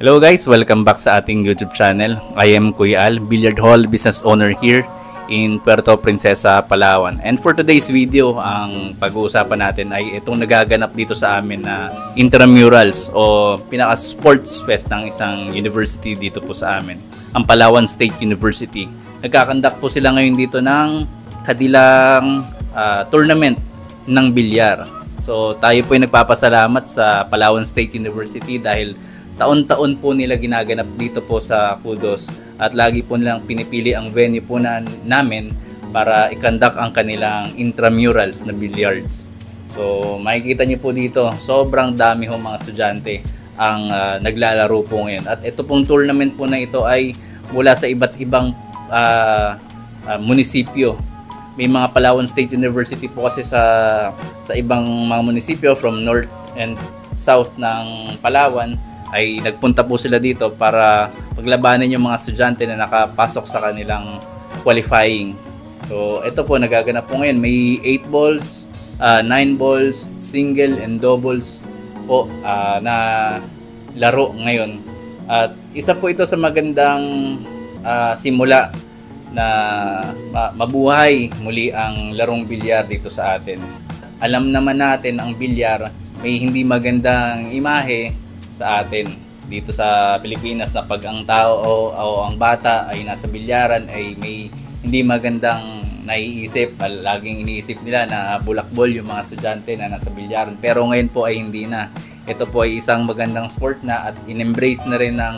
Hello guys, welcome back sa ating YouTube channel. I am Kuya Al, billiard hall business owner here in Puerto Princesa, Palawan. And for today's video, ang pag-uusapan natin ay itong nagaganap dito sa amin na intramurals o pinaka-sports fest ng isang university dito po sa amin, ang Palawan State University. Nagkakandak po sila ngayon dito ng kadilang tournament ng bilyar. So tayo po ay nagpapasalamat sa Palawan State University dahil taon-taon po nila ginaganap dito po sa Kudos at lagi po nilang pinipili ang venue po namin para ikandak ang kanilang intramurals na billiards. So makikita niyo po dito, sobrang dami ho mga estudyante ang naglalaro po ngayon. At ito pong tournament po na ito ay mula sa iba't ibang munisipyo. May mga Palawan State University po kasi sa ibang mga munisipyo from north and south ng Palawan ay nagpunta po sila dito para paglabanan yung mga estudyante na nakapasok sa kanilang qualifying. So ito po nagaganap po ngayon. May 8 balls, 9 balls, single and doubles po na laro ngayon. At isa po ito sa magandang simula na mabuhay muli ang larong bilyar dito sa atin. Alam naman natin ang bilyar may hindi magandang imahe sa atin dito sa Pilipinas na pag ang tao o ang bata ay nasa bilyaran ay may hindi magandang naiisip. Laging iniisip nila na bulakbol yung mga estudyante na nasa bilyaran. Pero ngayon po ay hindi na. Ito po ay isang magandang sport na at in-embrace na rin ng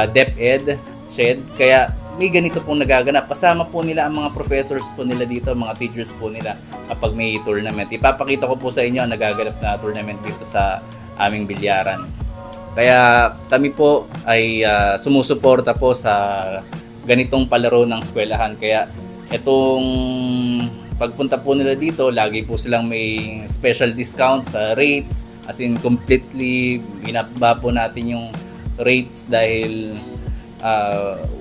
DepEd, SHED. Kaya may ganito pong nagaganap. Kasama po nila ang mga professors po nila dito, mga teachers po nila kapag may tournament. Ipapakita ko po sa inyo ang nagaganap na tournament dito sa aming bilyaran. Kaya kami po ay sumusuporta po sa ganitong palaro ng eskwelahan. Kaya itong pagpunta po nila dito, lagi po silang may special discount sa rates. As in completely binaba po natin yung rates dahil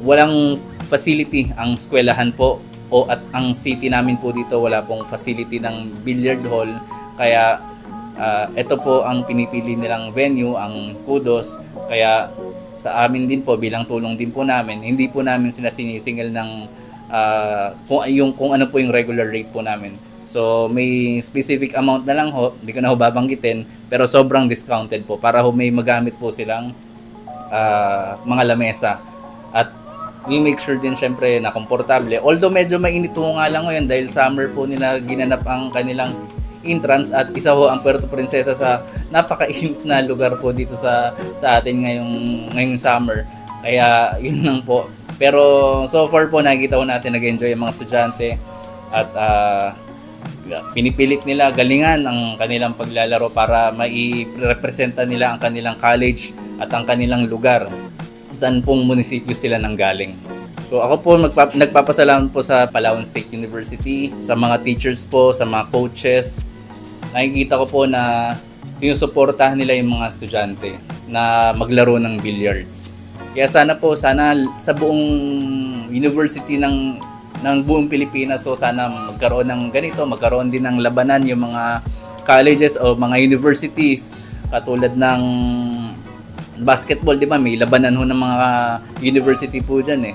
walang facility ang eskwelahan po at ang city namin po dito wala pong facility ng billiard hall. Kaya ito po ang pinipili nilang venue, ang Kudos. Kaya sa amin din po, bilang tulong din po namin, hindi po namin sila sinisingil ng kung ano po yung regular rate po namin. So may specific amount na lang ho, hindi ko na ho babanggitin, pero sobrang discounted po para ho may magamit po silang mga lamesa. At we make sure din syempre na komportable. Although medyo mainit po nga lang ngayon dahil summer po nila ginanap ang kanilang entrance at isa ho ang Puerto Princesa sa napakainit na lugar po dito sa atin ngayong summer. Kaya yun lang po. Pero so far po nakikita ko natin nag-enjoy ang mga estudyante at pinipilit nila galingan ang kanilang paglalaro para mai-representa nila ang kanilang college at ang kanilang lugar saan pong munisipyo sila nanggaling. So ako po nagpapasalamat po sa Palawan State University, sa mga teachers po, sa mga coaches. Nakikita ko po na sinusuportahan nila yung mga estudyante na maglaro ng billiards. Kaya sana sa buong university ng buong Pilipinas, so sana magkaroon ng ganito, magkaroon din ng labanan yung mga colleges o mga universities katulad ng basketball, di ba? May labanan ho ng mga university po dyan eh.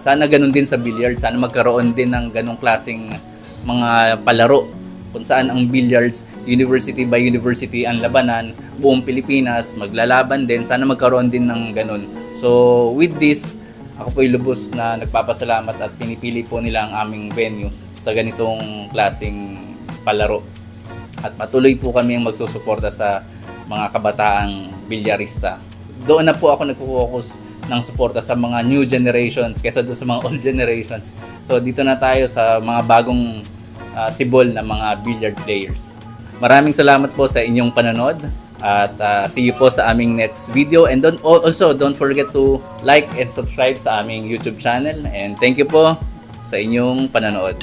Sana ganun din sa billiard. Sana magkaroon din ng ganung klaseng mga palaro kung saan ang billiards, university by university ang labanan, buong Pilipinas maglalaban din. Sana magkaroon din ng ganun. So with this, ako po ay lubos na nagpapasalamat at pinipili po nila ang aming venue sa ganitong klaseng palaro. At patuloy po kami ang magsusuporta sa mga kabataang bilyarista. Doon na po ako nagpo-focus ng suporta sa mga new generations kaysa doon sa mga old generations. So dito na tayo sa mga bagong sibol na mga billiard players. Maraming salamat po sa inyong panonood at see you po sa aming next video. And don't forget to like and subscribe sa aming YouTube channel. And thank you po sa inyong panonood.